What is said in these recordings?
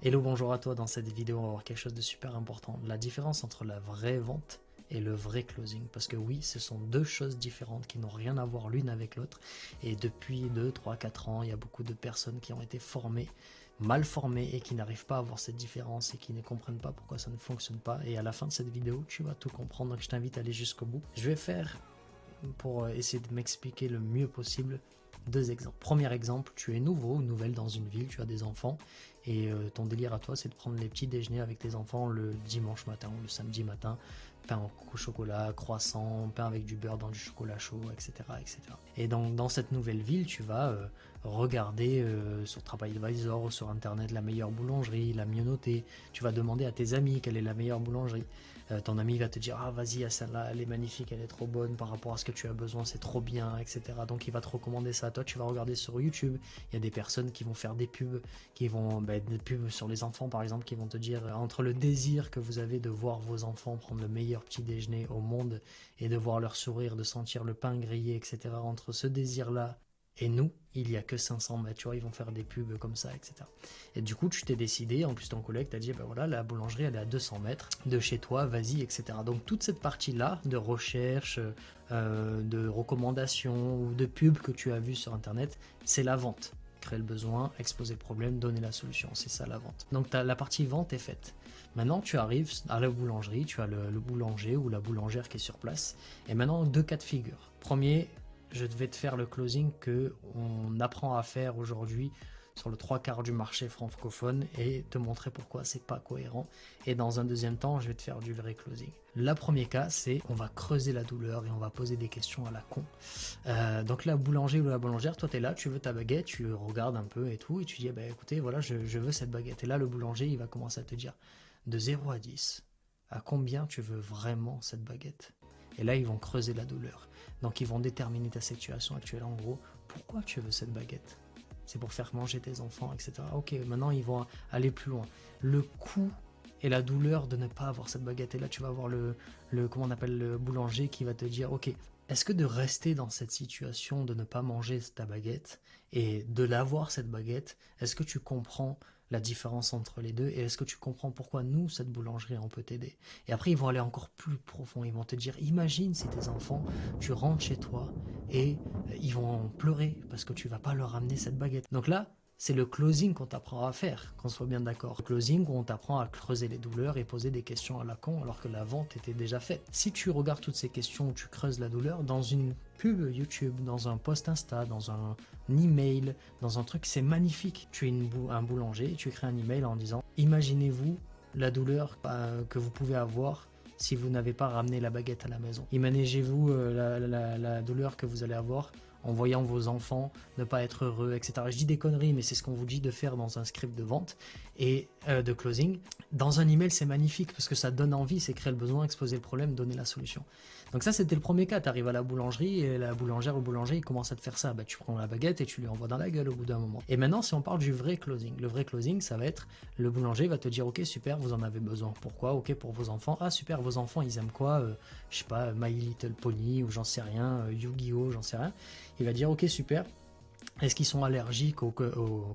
Hello, bonjour à toi. Dans cette vidéo, on va voir quelque chose de super important. La différence entre la vraie vente et le vrai closing. Parce que oui, ce sont deux choses différentes qui n'ont rien à voir l'une avec l'autre. Et depuis 2, 3, 4 ans, il y a beaucoup de personnes qui ont été formées, mal formées et qui n'arrivent pas à voir cette différence et qui ne comprennent pas pourquoi ça ne fonctionne pas. Et à la fin de cette vidéo, tu vas tout comprendre. Donc je t'invite à aller jusqu'au bout. Je vais faire, pour essayer de m'expliquer le mieux possible, deux exemples. Premier exemple, tu es nouveau ou nouvelle dans une ville, tu as des enfants et ton délire à toi c'est de prendre les petits déjeuners avec tes enfants le dimanche matin ou le samedi matin, pain au chocolat, croissant, pain avec du beurre dans du chocolat chaud, etc. etc. Et donc dans cette nouvelle ville, tu vas regarder sur TripAdvisor ou sur internet la meilleure boulangerie, la mieux notée, tu vas demander à tes amis quelle est la meilleure boulangerie. Ton ami va te dire ah vas-y, celle-là elle est magnifique, elle est trop bonne par rapport à ce que tu as besoin, c'est trop bien, etc. Donc il va te recommander ça. Toi tu vas regarder sur YouTube, il y a des personnes qui vont faire des pubs, qui vont des pubs sur les enfants par exemple, qui vont te dire entre le désir que vous avez de voir vos enfants prendre le meilleur petit déjeuner au monde et de voir leur sourire, de sentir le pain grillé, etc. Entre ce désir là et nous, il n'y a que 500 mètres, tu vois, ils vont faire des pubs comme ça, etc. Et du coup, tu t'es décidé, en plus ton collègue t'a dit, ben voilà, la boulangerie, elle est à 200 mètres de chez toi, vas-y, etc. Donc toute cette partie-là de recherche, de recommandations ou de pubs que tu as vues sur Internet, c'est la vente. Créer le besoin, exposer le problème, donner la solution, c'est ça la vente. Donc la partie vente est faite. Maintenant, tu arrives à la boulangerie, tu as le boulanger ou la boulangère qui est sur place. Et maintenant, deux cas de figure. Premier, je vais te faire le closing que on apprend à faire aujourd'hui sur le 3/4 du marché francophone et te montrer pourquoi c'est pas cohérent. Et dans un deuxième temps, je vais te faire du vrai closing. Le premier cas, c'est on va creuser la douleur et on va poser des questions à la con. Donc la boulanger ou la boulangère, toi tu es là, tu veux ta baguette, tu regardes un peu et tout, et tu dis bah, écoutez, voilà, je veux cette baguette. Et là, le boulanger, il va commencer à te dire de 0 à 10, à combien tu veux vraiment cette baguette? Et là, ils vont creuser la douleur. Donc, ils vont déterminer ta situation actuelle. En gros, pourquoi tu veux cette baguette? C'est pour faire manger tes enfants, etc. Ok, maintenant, ils vont aller plus loin. Le coût et la douleur de ne pas avoir cette baguette. Et là, tu vas avoir comment on appelle, le boulanger qui va te dire, ok, est-ce que de rester dans cette situation de ne pas manger ta baguette et de l'avoir cette baguette, est-ce que tu comprends la différence entre les deux et est-ce que tu comprends pourquoi nous, cette boulangerie, on peut t'aider? Et après, ils vont aller encore plus profond. Ils vont te dire, imagine si tes enfants, tu rentres chez toi et ils vont pleurer parce que tu vas pas leur ramener cette baguette. Donc là, c'est le closing qu'on t'apprend à faire, qu'on soit bien d'accord. Le closing où on t'apprend à creuser les douleurs et poser des questions à la con alors que la vente était déjà faite. Si tu regardes toutes ces questions où tu creuses la douleur dans une pub YouTube, dans un post Insta, dans un email, dans un truc, c'est magnifique. Tu es un boulanger, tu écris un email en disant imaginez-vous la douleur que vous pouvez avoir si vous n'avez pas ramené la baguette à la maison. Imaginez-vous la douleur que vous allez avoir en voyant vos enfants ne pas être heureux, etc. Je dis des conneries, mais c'est ce qu'on vous dit de faire dans un script de vente et de closing. Dans un email, c'est magnifique parce que ça donne envie, c'est créer le besoin, exposer le problème, donner la solution. Donc ça, c'était le premier cas. Tu arrives à la boulangerie et la boulangère ou le boulanger, il commence à te faire ça. Bah, tu prends la baguette et tu lui envoies dans la gueule au bout d'un moment. Et maintenant, si on parle du vrai closing, le vrai closing, ça va être le boulanger va te dire ok, super, vous en avez besoin. Pourquoi? Ok, pour vos enfants. Ah, super, vos enfants, ils aiment quoi? Je sais pas, My Little Pony ou j'en sais rien, Yu-Gi-Oh, j'en sais rien. Il va dire ok, super. Est-ce qu'ils sont allergiques au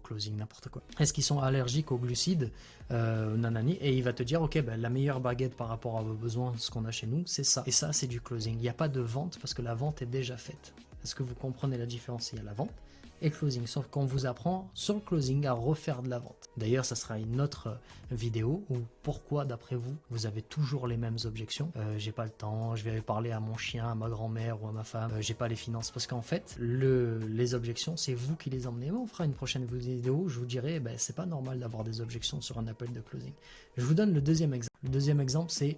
closing, n'importe quoi? Est-ce qu'ils sont allergiques aux glucides, nanani? Et il va te dire, ok, ben, la meilleure baguette par rapport à vos besoins, ce qu'on a chez nous, c'est ça. Et ça, c'est du closing. Il n'y a pas de vente parce que la vente est déjà faite. Est-ce que vous comprenez la différence? Il y a la vente et closing, sauf qu'on vous apprend sur le closing à refaire de la vente. D'ailleurs, ça sera une autre vidéo où pourquoi d'après vous, vous avez toujours les mêmes objections. J'ai pas le temps, je vais parler à mon chien, à ma grand-mère ou à ma femme, j'ai pas les finances, parce qu'en fait, les objections, c'est vous qui les emmenez. On fera une prochaine vidéo où je vous dirai, ben, c'est pas normal d'avoir des objections sur un appel de closing. Je vous donne le deuxième exemple. Le deuxième exemple, c'est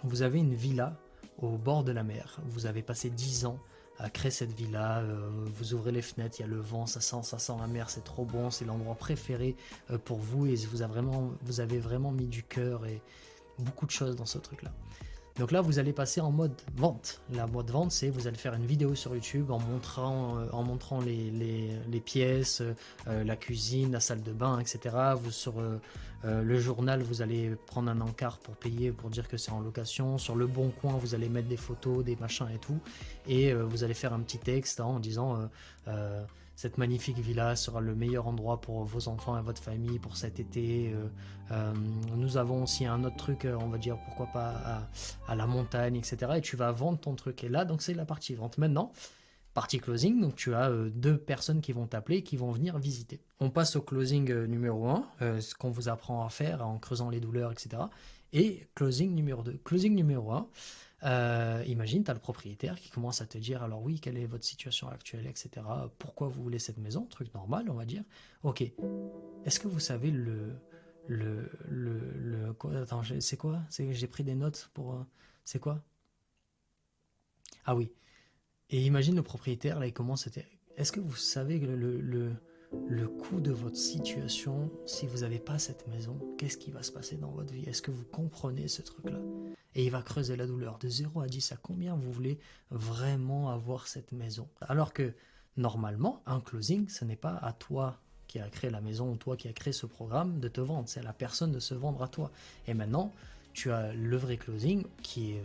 vous avez une villa au bord de la mer, vous avez passé 10 ans à créer cette villa, vous ouvrez les fenêtres, il y a le vent, ça sent la mer, c'est trop bon, c'est l'endroit préféré pour vous et vous avez vraiment mis du cœur et beaucoup de choses dans ce truc là. Donc là, vous allez passer en mode vente. La mode vente, c'est vous allez faire une vidéo sur YouTube en montrant les pièces, la cuisine, la salle de bain, etc. Sur le journal, vous allez prendre un encart pour payer, pour dire que c'est en location. Sur le bon coin, vous allez mettre des photos, des machins et tout. Et vous allez faire un petit texte en disant cette magnifique villa sera le meilleur endroit pour vos enfants et votre famille pour cet été. Nous avons aussi un autre truc, on va dire pourquoi pas à la montagne, etc. Et tu vas vendre ton truc. Et là, donc c'est la partie vente. Maintenant, partie closing, donc tu as deux personnes qui vont t'appeler, qui vont venir visiter. On passe au closing numéro 1, ce qu'on vous apprend à faire en creusant les douleurs, etc. Et closing numéro 2. Closing numéro 1, imagine, tu as le propriétaire qui commence à te dire, alors oui, quelle est votre situation actuelle, etc. Pourquoi vous voulez cette maison? Truc normal, on va dire. Ok, est-ce que vous savez attends, c'est quoi? J'ai pris des notes pour... c'est quoi? Ah oui. Et imagine le propriétaire, là, il commence à dire, est-ce que vous savez que le coût de votre situation, si vous n'avez pas cette maison, qu'est-ce qui va se passer dans votre vie? Est-ce que vous comprenez ce truc-là? Et il va creuser la douleur de 0 à 10, à combien vous voulez vraiment avoir cette maison? Alors que, normalement, un closing, ce n'est pas à toi qui a créé la maison ou toi qui a créé ce programme de te vendre, c'est à la personne de se vendre à toi. Et maintenant, tu as le vrai closing qui est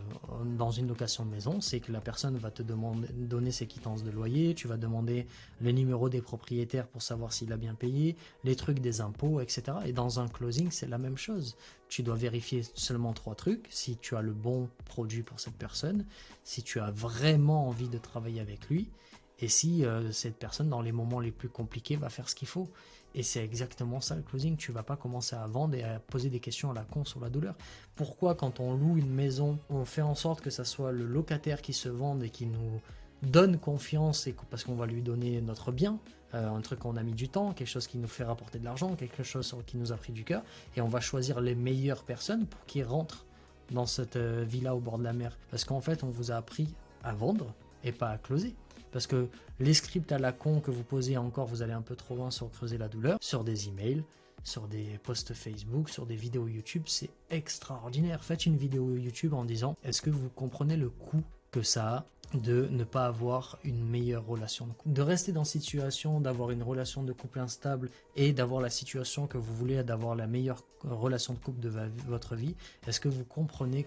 dans une location de maison, c'est que la personne va te donner ses quittances de loyer, tu vas demander les numéros des propriétaires pour savoir s'il a bien payé, les trucs des impôts, etc. Et dans un closing, c'est la même chose. Tu dois vérifier seulement 3 trucs, si tu as le bon produit pour cette personne, si tu as vraiment envie de travailler avec lui, et si cette personne, dans les moments les plus compliqués, va faire ce qu'il faut. Et c'est exactement ça le closing. Tu vas pas commencer à vendre et à poser des questions à la con sur la douleur. Pourquoi quand on loue une maison, on fait en sorte que ça soit le locataire qui se vende et qui nous donne confiance et parce qu'on va lui donner notre bien, un truc qu'on a mis du temps, quelque chose qui nous fait rapporter de l'argent, quelque chose qui nous a pris du cœur, et on va choisir les meilleures personnes pour qu'ils rentrent dans cette villa au bord de la mer. Parce qu'en fait, on vous a appris à vendre et pas à closer. Parce que les scripts à la con que vous posez encore, vous allez un peu trop loin sur creuser la douleur, sur des emails, sur des posts Facebook, sur des vidéos YouTube, c'est extraordinaire. Faites une vidéo YouTube en disant, est-ce que vous comprenez le coût que ça a de ne pas avoir une meilleure relation de couple, de rester dans cette situation, d'avoir une relation de couple instable et d'avoir la situation que vous voulez, d'avoir la meilleure relation de couple de votre vie. Est-ce que vous comprenez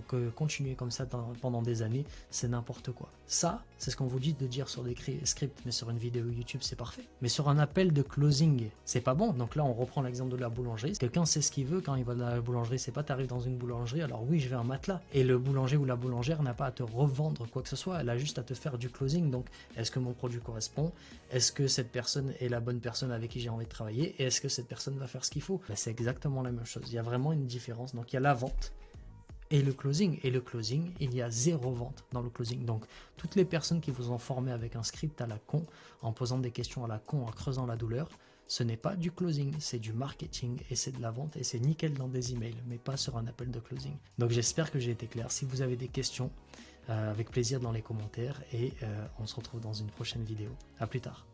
que continuer comme ça pendant des années, c'est n'importe quoi? Ça, c'est ce qu'on vous dit de dire sur des scripts, mais sur une vidéo YouTube, c'est parfait. Mais sur un appel de closing, c'est pas bon. Donc là, on reprend l'exemple de la boulangerie. Quelqu'un sait ce qu'il veut quand il va dans la boulangerie. C'est pas t'arrives dans une boulangerie, alors oui, je veux un matelas. Et le boulanger ou la boulangère n'a pas à te revendre quoi que ce soit. Elle a juste à te faire du closing. Donc, est-ce que mon produit correspond? Est-ce que cette personne est la bonne personne avec qui j'ai envie de travailler? Et est-ce que cette personne va faire ce qu'il faut? Ben, c'est exactement la même chose. Il y a vraiment une différence. Donc, il y a la vente et le closing. Et le closing, il y a 0 vente dans le closing. Donc, toutes les personnes qui vous ont formé avec un script à la con, en posant des questions à la con, en creusant la douleur, ce n'est pas du closing, c'est du marketing et c'est de la vente et c'est nickel dans des emails, mais pas sur un appel de closing. Donc, j'espère que j'ai été clair. Si vous avez des questions, avec plaisir dans les commentaires et on se retrouve dans une prochaine vidéo. À plus tard.